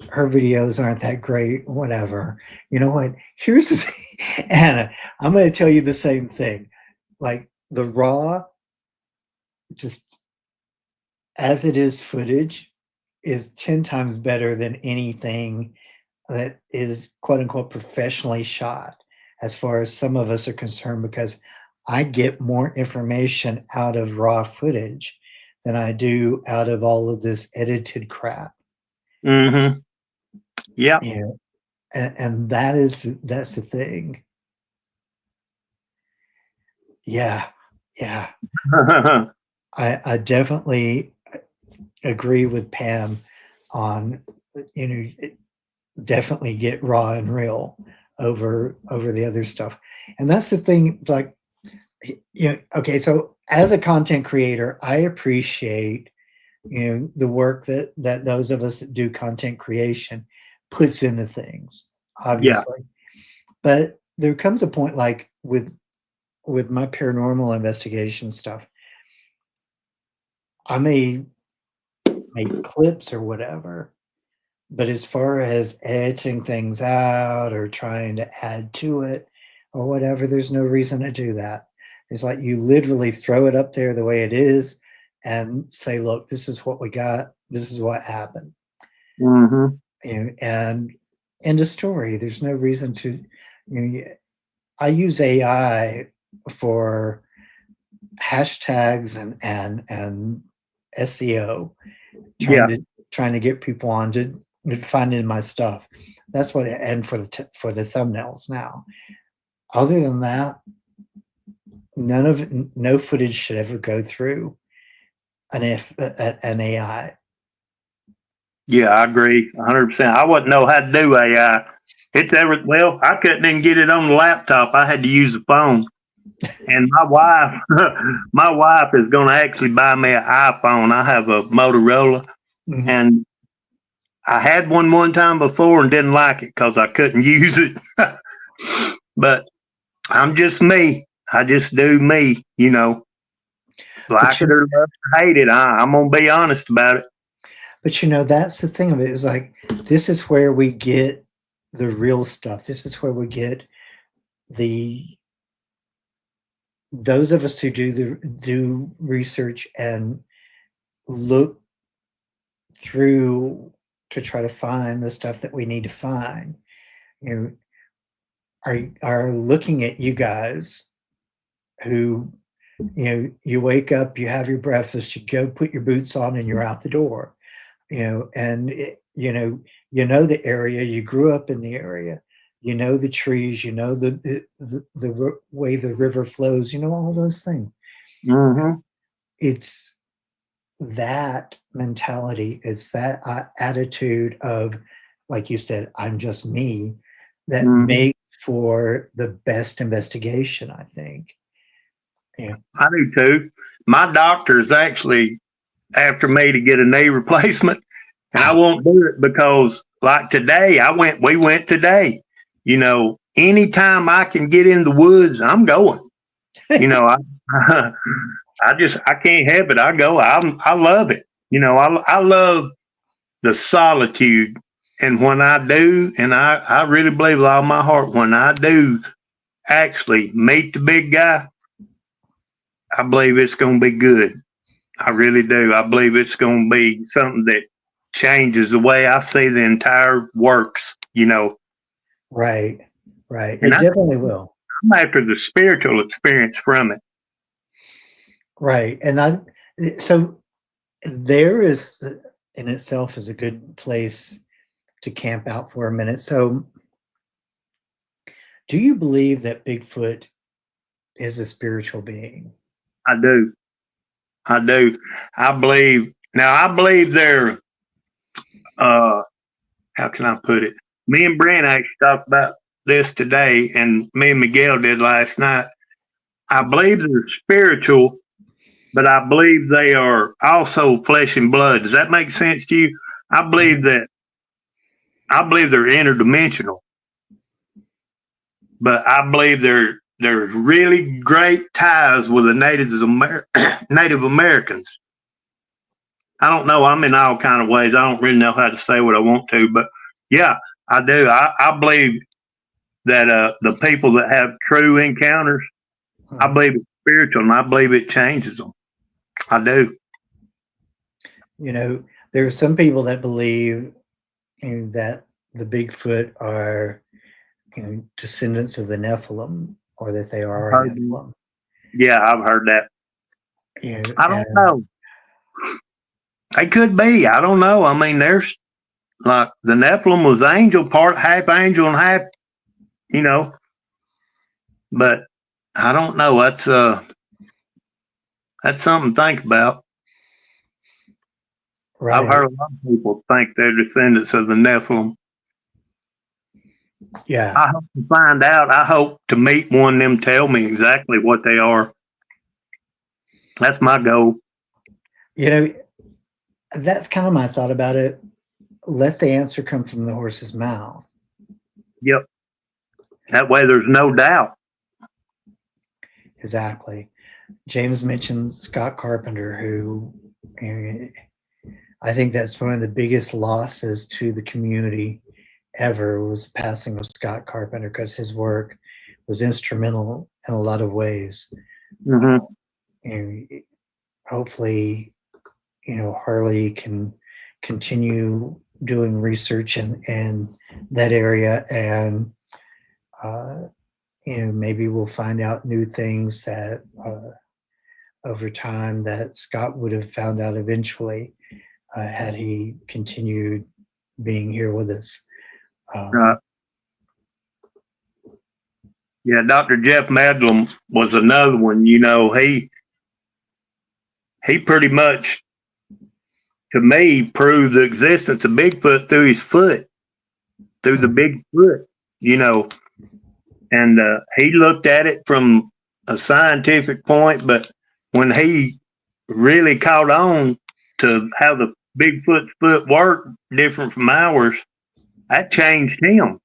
Speaker 1: her videos aren't that great, whatever. You know what? Here's the thing, Anna, I'm going to tell you the same thing. Like, the raw, just as it is footage, is 10 times better than anything that is quote unquote professionally shot, as far as some of us are concerned, because I get more information out of raw footage than I do out of all of this edited crap.
Speaker 2: Mm-hmm. Yeah.
Speaker 1: You know, and that's the thing. Yeah, yeah. I definitely agree with Pam on, you know, definitely get raw and real over the other stuff. And that's the thing, like, you know, okay, so as a content creator, I appreciate, you know, the work that those of us that do content creation puts into things,
Speaker 2: Yeah.
Speaker 1: obviously. But there comes a point, like with my paranormal investigation stuff, I may make clips or whatever, but as far as editing things out or trying to add to it or whatever, there's no reason to do that. It's like you literally throw it up there the way it is and say, look, this is what we got, this is what happened.
Speaker 2: Mm-hmm.
Speaker 1: And end of story. There's no reason to, you know, I use AI for hashtags and SEO,
Speaker 2: Yeah.
Speaker 1: trying to get people on to finding my stuff. That's what, and for the thumbnails now. Other than that, no footage should ever go through an AI.
Speaker 2: Yeah, I agree 100%. I wouldn't know how to do AI. Well, I couldn't even get it on the laptop. I had to use the phone. And my wife, my wife is going to actually buy me an iPhone. I have a Motorola,
Speaker 1: Mhm.
Speaker 2: and I had one time before and didn't like it because I couldn't use it. But I'm just me. I just do me, you know.
Speaker 1: But
Speaker 2: Like it
Speaker 1: you,
Speaker 2: or love it or hate it. I'm gonna be honest about it.
Speaker 1: but you know, that's the thing of it, is like, this is where we get the real stuff. This is where we get the those of us who do research and look through to try to find the stuff that we need to find. You know, are looking at you guys who, you know, you wake up, you have your breakfast, you go put your boots on, and you're out the door. You know, and you know the area. You grew up in the area. You know the trees. You know the way the river flows. You know all those things.
Speaker 2: Mm-hmm.
Speaker 1: It's that mentality. It's that attitude of, like you said, I'm just me, that
Speaker 2: Mm-hmm.
Speaker 1: makes for the best investigation, I think. Yeah.
Speaker 2: I do too. My doctor is actually after me to get a knee replacement, and I
Speaker 1: Oh,
Speaker 2: won't do it because, like today, we went today. You know, anytime I can get in the woods, I'm going. You know, I can't help it. I go. I love it. You know, I love the solitude. And when I do, and I really believe with all my heart, when I do actually meet the big guy, I believe it's going to be good. I really do. I believe it's going to be something that changes the way I see the entire works, you know.
Speaker 1: right, right.
Speaker 2: And
Speaker 1: It definitely will.
Speaker 2: I'm after the spiritual experience from it.
Speaker 1: Right, and so there is in itself is a good place to camp out for a minute. So, do you believe that Bigfoot is a spiritual being?
Speaker 2: I do. I do. I believe they're, uh, how can I put it? Me and Brent actually talked about this today, and me and Miguel did last night. I believe they're spiritual, but I believe they are also flesh and blood. Does that make sense to you? I believe
Speaker 1: Mhm.
Speaker 2: that I believe they're interdimensional, but I believe there's really great ties with the Native Americans. I don't know. I'm in all kind of ways. I don't really know how to say what I want to, but yeah, I do. I believe that the people that have true encounters, I
Speaker 1: Hmm.
Speaker 2: believe it's spiritual, and I believe it changes them. I do.
Speaker 1: You know, there are some people that believe, that the Bigfoot are, descendants of the Nephilim, or that they are a
Speaker 2: Heard-
Speaker 1: Nephilim.
Speaker 2: Yeah, I've heard that.
Speaker 1: You know,
Speaker 2: I don't
Speaker 1: and
Speaker 2: know. They could be. I don't know. I mean, there's like the Nephilim was angel, part half angel and half, you know. But I don't know. That's something to think about. I've
Speaker 1: Right.
Speaker 2: heard a lot of people think they're descendants of the Nephilim.
Speaker 1: Yeah.
Speaker 2: I hope to find out. I hope to meet one of them, tell me exactly what they are. That's my goal.
Speaker 1: You know, that's kind of my thought about it. Let the answer come from the horse's mouth.
Speaker 2: Yep. That way there's no doubt.
Speaker 1: Exactly. James mentioned Scott Carpenter, who I think that's one of the biggest losses to the community ever was the passing of Scott Carpenter, because his work was instrumental in a lot of ways.
Speaker 2: Mm-hmm.
Speaker 1: And hopefully, Harley can continue doing research in that area, and maybe we'll find out new things that over time that Scott would have found out eventually, had he continued being here with us.
Speaker 2: Right. Yeah, Dr. Jeff Medlum was another one. He pretty much, to me, proved the existence of Bigfoot through his foot, through the big foot, and he looked at it from a scientific point, but when he really caught on to how the Bigfoot's foot worked different from ours, that changed him.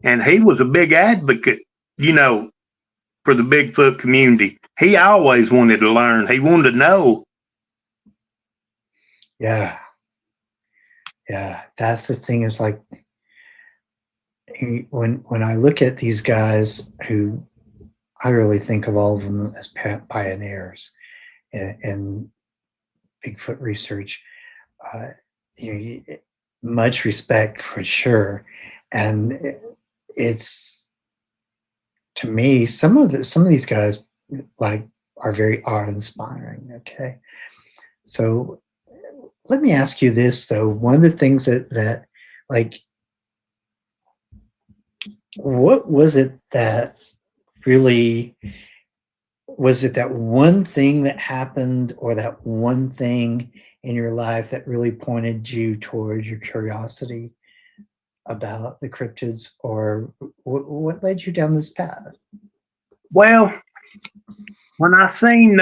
Speaker 2: And he was a big advocate, for the Bigfoot community. He always wanted to learn. He wanted to know.
Speaker 1: Yeah. Yeah. That's the thing, is like, when I look at these guys, who I really think of all of them as pioneers in Bigfoot research, uh, much respect for sure. And it's, to me, some of these guys like are very awe-inspiring. Okay, so let me ask you this though. One of the things that like, what was it that really, was it that one thing that happened, or that one thing in your life that really pointed you towards your curiosity about the cryptids, or what led you down this path?
Speaker 2: Well, when I seen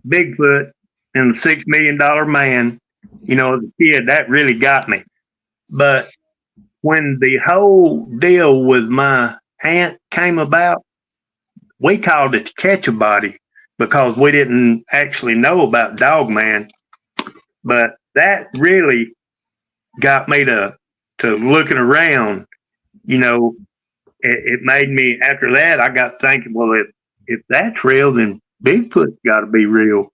Speaker 2: Bigfoot and the $6 million man, as a kid, that really got me. But when the whole deal with my aunt came about, we called it Catch a Body because we didn't actually know about Dogman. But that really got me to looking around. It made me, after that, I got thinking, well, if that's real, then Bigfoot's got to be real.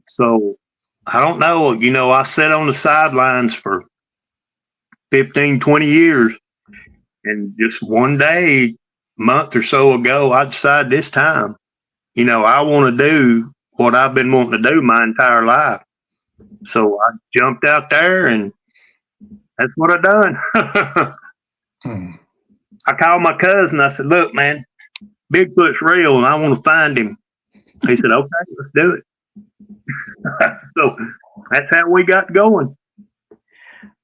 Speaker 2: So I don't know. I sat on the sidelines for 15, 20 years. And just one day, month or so ago, I decided this time, I want to do what I've been wanting to do my entire life. So I jumped out there, and that's what I done.
Speaker 1: Hmm.
Speaker 2: I called my cousin. I said, look, man, Bigfoot's real and I want to find him. He said, okay, let's do it. So that's how we got going.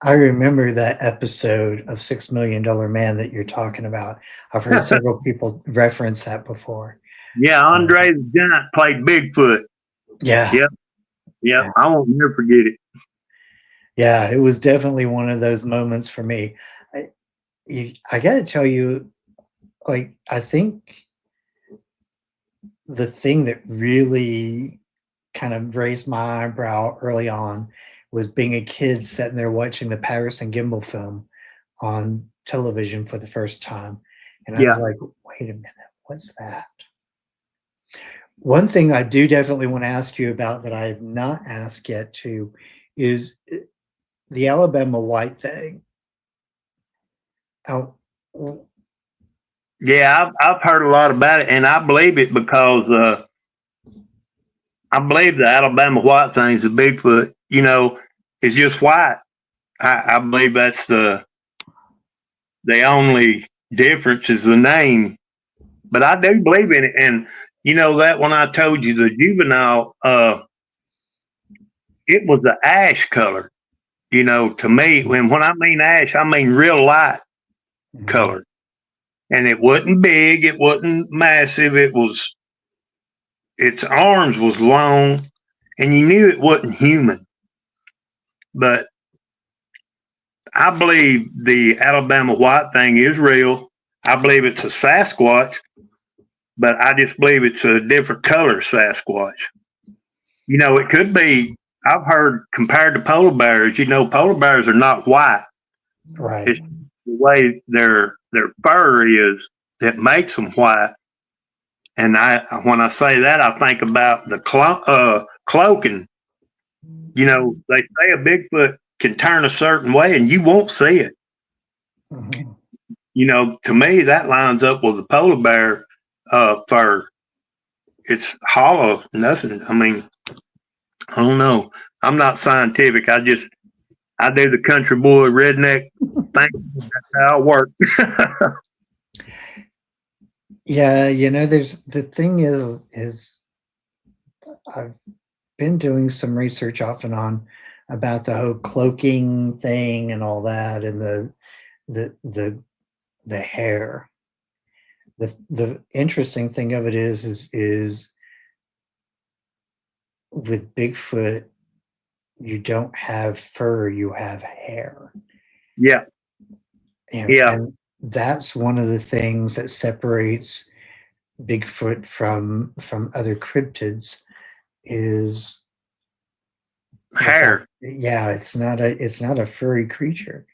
Speaker 1: I remember that episode of $6 Million Man that you're talking about. I've heard several people reference that before.
Speaker 2: Yeah, Andre the Giant played Bigfoot.
Speaker 1: Yeah.
Speaker 2: Yep. Yeah. I won't never forget it.
Speaker 1: Yeah, it was definitely one of those moments for me. I got to tell you, like, I think the thing that really kind of raised my eyebrow early on was being a kid sitting there watching the Patterson Gimbal film on television for the first time. And I was like, wait a minute, what's that? One thing I do definitely want to ask you about that I have not asked yet too is the Alabama white thing. Oh,
Speaker 2: Yeah, I've heard a lot about it, and I believe it because I believe the Alabama white thing's the Bigfoot. You know, it's just white. I believe that's the only difference is the name. But I do believe in it. And you know that when I told you the juvenile, it was the ash color. You know, to me, when I mean ash, I mean real light color. And it wasn't big, it wasn't massive. Its arms was long, and you knew it wasn't human. But I believe the Alabama white thing is real. I believe it's a Sasquatch, but I just believe it's a different color Sasquatch. You know, it could be. I've heard compared to polar bears. You know, polar bears are not white.
Speaker 1: Right.
Speaker 2: It's the way their fur is that makes them white. And when I say that, I think about the cloaking. You know, they say a Bigfoot can turn a certain way, and you won't see it.
Speaker 1: Mm-hmm.
Speaker 2: You know, to me, that lines up with the polar bear fur. It's hollow, nothing. I mean, I don't know. I'm not scientific. I do the country boy redneck thing. That's how I work.
Speaker 1: Yeah, you know, there's the thing is I've been doing some research off and on about the whole cloaking thing and all that, and the the the hair. The interesting thing of it is with Bigfoot, you don't have fur, you have hair.
Speaker 2: Yeah. Yeah.
Speaker 1: And that's one of the things that separates Bigfoot from other cryptids is
Speaker 2: Hair.
Speaker 1: Yeah, it's not a furry creature.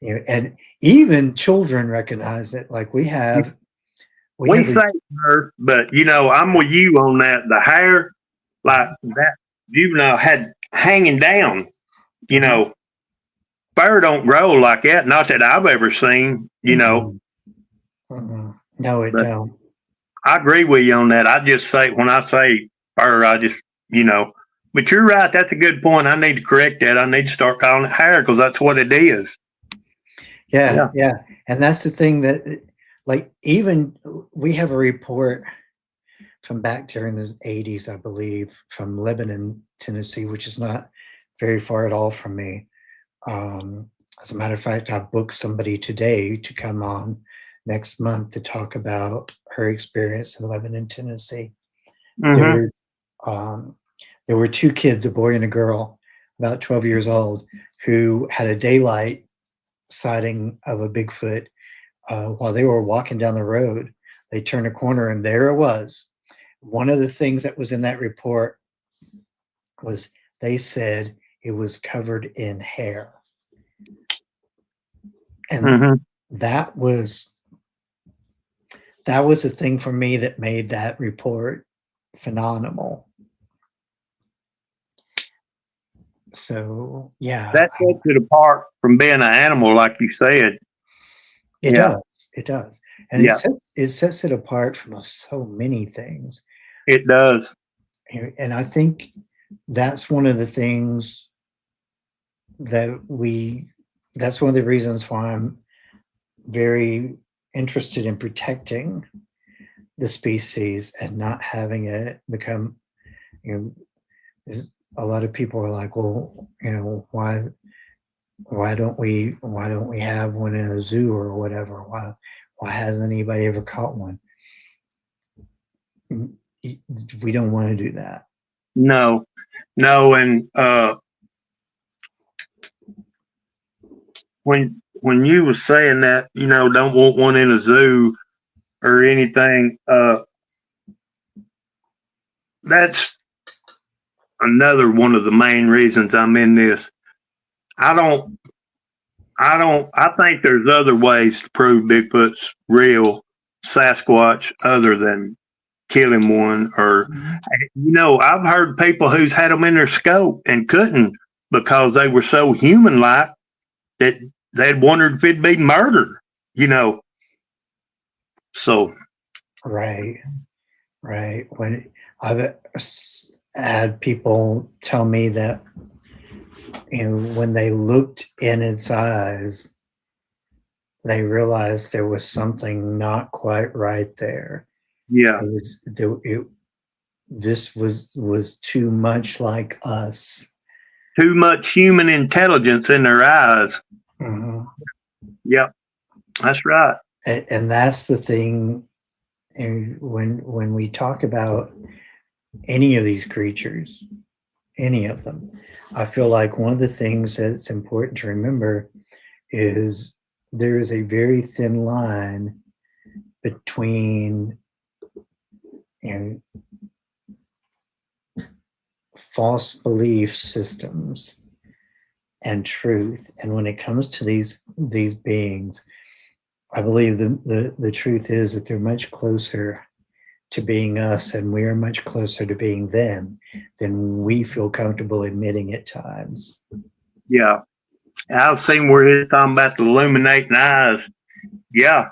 Speaker 1: You know, and even children recognize it. Like we have
Speaker 2: We say fur, but you know, I'm with you on that. The hair, like that juvenile had hanging down, you know, fur don't grow like that. Not that I've ever seen, you know.
Speaker 1: No, it
Speaker 2: But
Speaker 1: don't.
Speaker 2: I agree with you on that. I just say when I say fur, I just you know. But you're right. That's a good point. I need to correct that. I need to start calling it hair because that's what it is.
Speaker 1: Yeah, yeah. And that's the thing that, like, even we have a report from back during the 80s, I believe, from Lebanon, Tennessee, which is not very far at all from me. As a matter of fact, I booked somebody today to come on next month to talk about her experience in Lebanon, Tennessee.
Speaker 2: Mm-hmm.
Speaker 1: There were two kids, a boy and a girl, about 12 years old, who had a daylight sighting of a Bigfoot while they were walking down the road. They turned a corner and there it was. One of the things that was in that report was they said it was covered in hair. And that was the thing for me that made that report phenomenal. So yeah,
Speaker 2: that sets it apart from being an animal, like you said.
Speaker 1: It does, and
Speaker 2: Yeah,
Speaker 1: it sets it apart from so many things.
Speaker 2: it does.
Speaker 1: And I think that's one of the things that that's one of the reasons why I'm very interested in protecting the species and not having it become, you know, a lot of people are like, well, you know, why don't we have one in a zoo or whatever? Why hasn't anybody ever caught one? We don't want to do that.
Speaker 2: No, and when you were saying that, you know, don't want one in a zoo or anything, that's another one of the main reasons I'm in this. I think there's other ways to prove Bigfoot's real Sasquatch other than killing one or, you know, I've heard people who's had them in their scope and couldn't because they were so human-like that they'd wondered if it'd be murder, you know. So
Speaker 1: Right. When I've had people tell me that, when they looked in its eyes, they realized there was something not quite right there.
Speaker 2: Yeah.
Speaker 1: It was there, this was too much like us.
Speaker 2: Too much human intelligence in their eyes.
Speaker 1: Mhm.
Speaker 2: Yep. That's right.
Speaker 1: And that's the thing. And when we talk about any of these creatures, any of them, I feel like one of the things that's important to remember is there is a very thin line between, you know, false belief systems and truth. And when it comes to these beings, I believe the truth is that they're much closer to being us, and we are much closer to being them than we feel comfortable admitting at times.
Speaker 2: Yeah. I've seen where he's talking about the illuminating eyes. Yeah.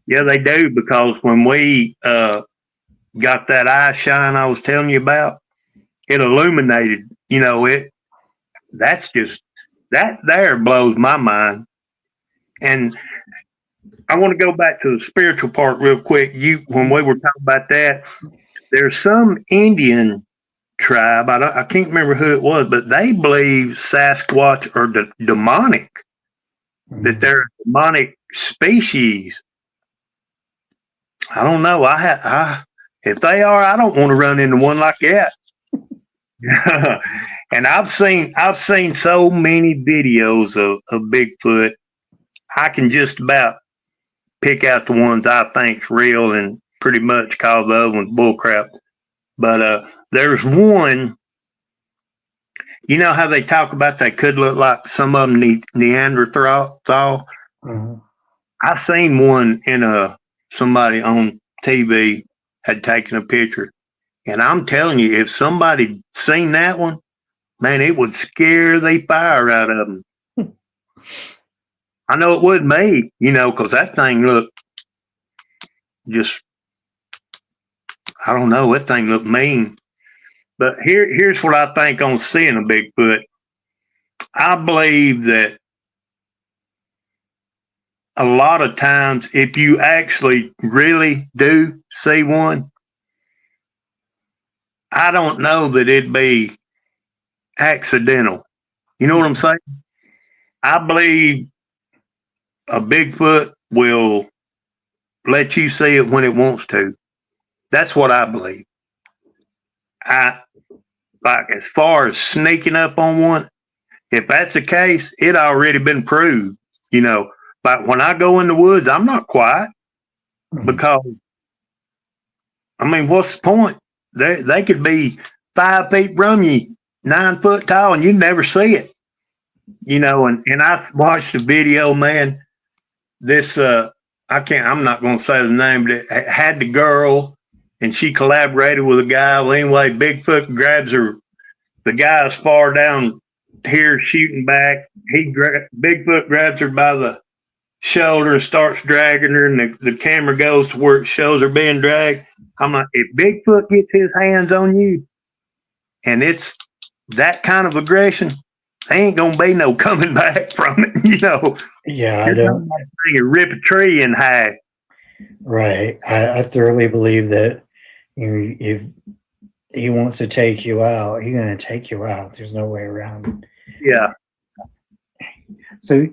Speaker 2: Yeah, they do, because when we got that eye shine I was telling you about, it illuminated, that's just, that there blows my mind. And I want to go back to the spiritual part real quick. When we were talking about that, there's some Indian tribe, I can't remember who it was, but they believe Sasquatch are demonic, that
Speaker 1: Mm.
Speaker 2: they're a demonic species. I don't know. If they are, I don't want to run into one like that. And I've seen so many videos of Bigfoot. I can just about pick out the ones I think's real and pretty much call the other ones bullcrap. But there's one. You know how they talk about they could look like some of them Neanderthal.
Speaker 1: Mhm.
Speaker 2: I seen one in somebody on TV had taken a picture, and I'm telling you, if somebody seen that one, man, it would scare the fire out of them. I know it would me, because that thing looked just, I don't know, that thing looked mean. But here's what I think on seeing a Bigfoot. I believe that a lot of times, if you actually really do see one, I don't know that it'd be accidental. You know what I'm saying? I believe a Bigfoot will let you see it when it wants to. That's what I believe. I like, as far as sneaking up on one, if that's the case, it already been proved. You know, but when I go in the woods, I'm not quiet,
Speaker 1: Mhm.
Speaker 2: because I mean, what's the point? They could be 5 feet from you, 9 foot tall, and you never see it. And I watched the video, man. This I'm not gonna say the name, but it had the girl, and she collaborated with a guy. Well, anyway, Bigfoot grabs her. The guy's far down here shooting back. Bigfoot grabs her by the shoulder and starts dragging her, and the camera goes to where it shows her being dragged. I'm like, if Bigfoot gets his hands on you and it's that kind of aggression, ain't gonna be no coming back from it.
Speaker 1: Yeah, I
Speaker 2: You're
Speaker 1: don't.
Speaker 2: talking about trying to rip a tree in half.
Speaker 1: Right. I thoroughly believe that, if he wants to take you out, he's going to take you out. There's no way around it.
Speaker 2: Yeah.
Speaker 1: So,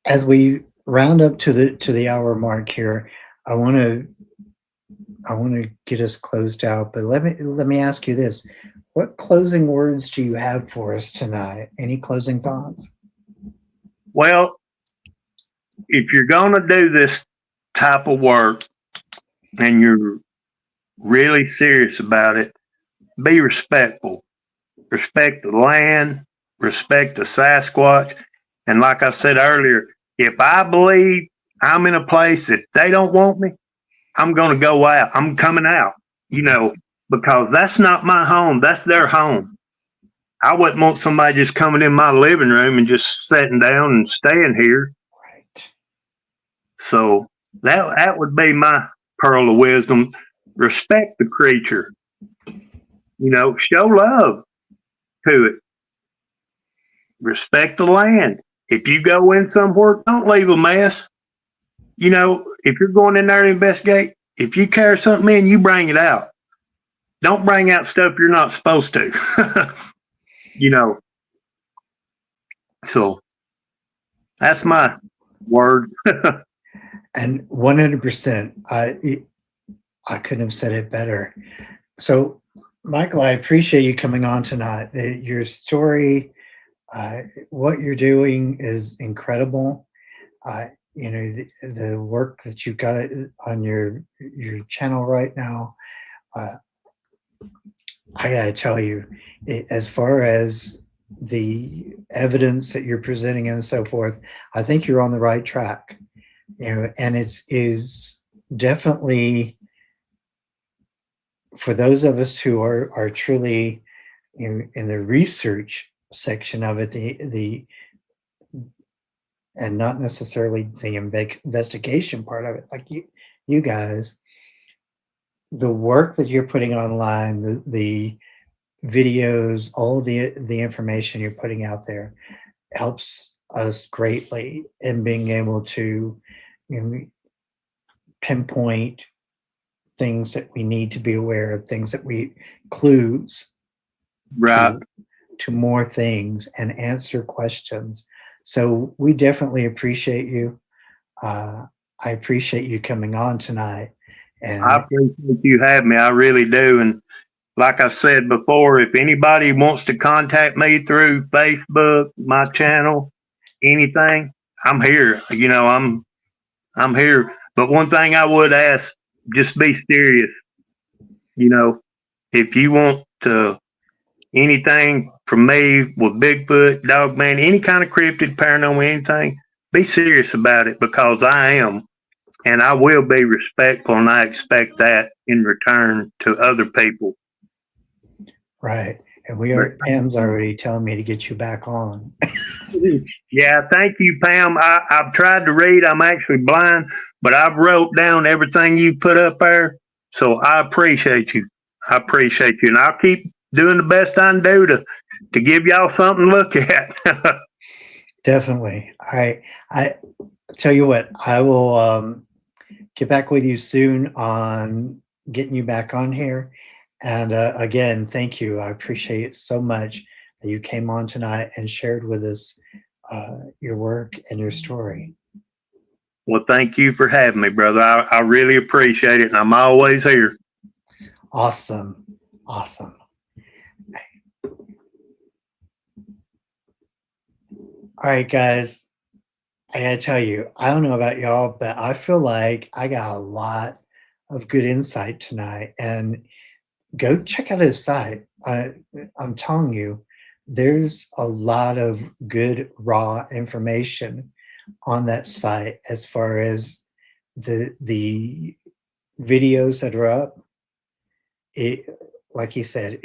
Speaker 1: as we round up to the hour mark here, I want to get us closed out. But let me ask you this: what closing words do you have for us tonight? Any closing thoughts?
Speaker 2: Well, if you're gonna do this type of work and you're really serious about it, be respectful. Respect the land, respect the Sasquatch. And like I said earlier, if I believe I'm in a place that they don't want me, I'm going to go out. I'm coming out, because that's not my home. That's their home. I wouldn't want somebody just coming in my living room and just sitting down and staying here.
Speaker 1: Right.
Speaker 2: So that would be my pearl of wisdom. Respect the creature. Show love to it. Respect the land. If you go in somewhere, don't leave a mess. If you're going in there to investigate, if you carry something in, you bring it out. Don't bring out stuff you're not supposed to. you know, so that's my word.
Speaker 1: And 100%, I couldn't have said it better. So, Michael, I appreciate you coming on tonight. Your story, what you're doing is incredible. The work that you've got on your channel right now. I gotta tell you, as far as the evidence that you're presenting and so forth, I think you're on the right track. And it is definitely for those of us who are truly in the research section of it, the and not necessarily the investigation part of it, like you guys, the work that you're putting online, the videos, all the information you're putting out there helps us greatly in being able to pinpoint things that we need to be aware of, things that clues
Speaker 2: Right.
Speaker 1: to more things and answer questions. So we definitely appreciate you. I appreciate you coming on tonight. And
Speaker 2: I appreciate you having me. I really do. And like I said before, if anybody wants to contact me through Facebook, my channel, anything, I'm here. I'm here. But one thing I would ask, just be serious. If you want anything from me with Bigfoot, Dogman, any kind of cryptid, paranormal, anything, be serious about it because I am. And I will be respectful, and I expect that in return to other people.
Speaker 1: right. And Pam's already telling me to get you back on.
Speaker 2: Yeah, thank you, Pam. I've tried to read. I'm actually blind, but I've wrote down everything you put up there. So I appreciate you. And I'll keep doing the best I can do to give y'all something to look at.
Speaker 1: Definitely. I tell you what, I will get back with you soon on getting you back on here. And again, thank you. I appreciate it so much that you came on tonight and shared with us your work and your story.
Speaker 2: Well, thank you for having me, brother. I really appreciate it, and I'm always here.
Speaker 1: Awesome. All right, guys. I gotta tell you, I don't know about y'all, but I feel like I got a lot of good insight tonight. And go check out his site. I'm telling you, there's a lot of good raw information on that site as far as the videos that are up. It, like he said,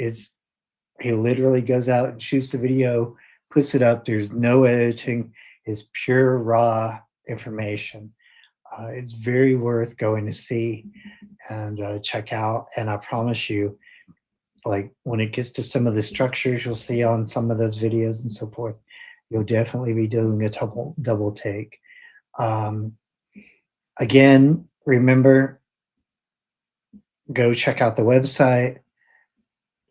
Speaker 1: he literally goes out and shoots the video, puts it up. There's no editing. It's pure raw information. It's very worth going to see and check out. And I promise you, like when it gets to some of the structures you'll see on some of those videos and so forth, you'll definitely be doing a double take. Again, remember, go check out the website,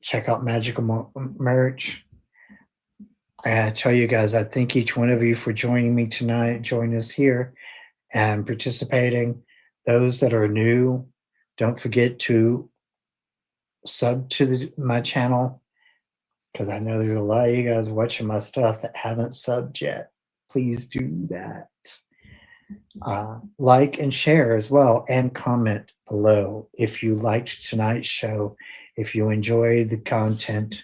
Speaker 1: check out Magical merch. I gotta tell you guys, I thank each one of you for joining me tonight, joining us here and participating. Those that are new, don't forget to sub to my channel, because I know there's a lot of you guys watching my stuff that haven't subbed yet. Please do that. Like and share as well, and comment below if you liked tonight's show. If you enjoyed the content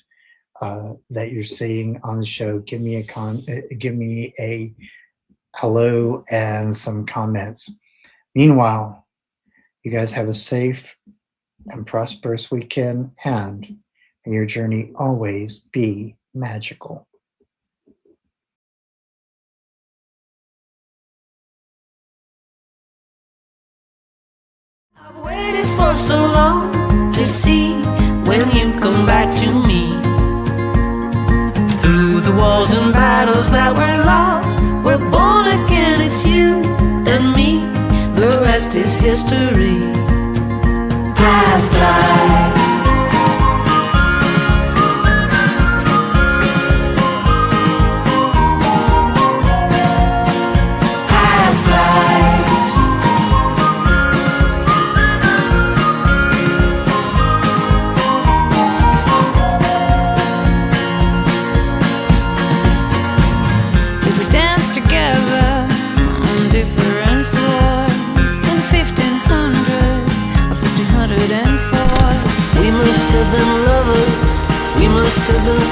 Speaker 1: that you're seeing on the show, give me a hello and some comments. Meanwhile, you guys have a safe and prosperous weekend, and may your journey always be magical.
Speaker 3: I've waited for so long to see when you come back. back to me. Through the wars and battles that were lost, we're born again, it's you and me. The rest is history. Past lives. Past lives. Did we dance together on different floors in 1500 or 1504? We must have been lovers, we must have been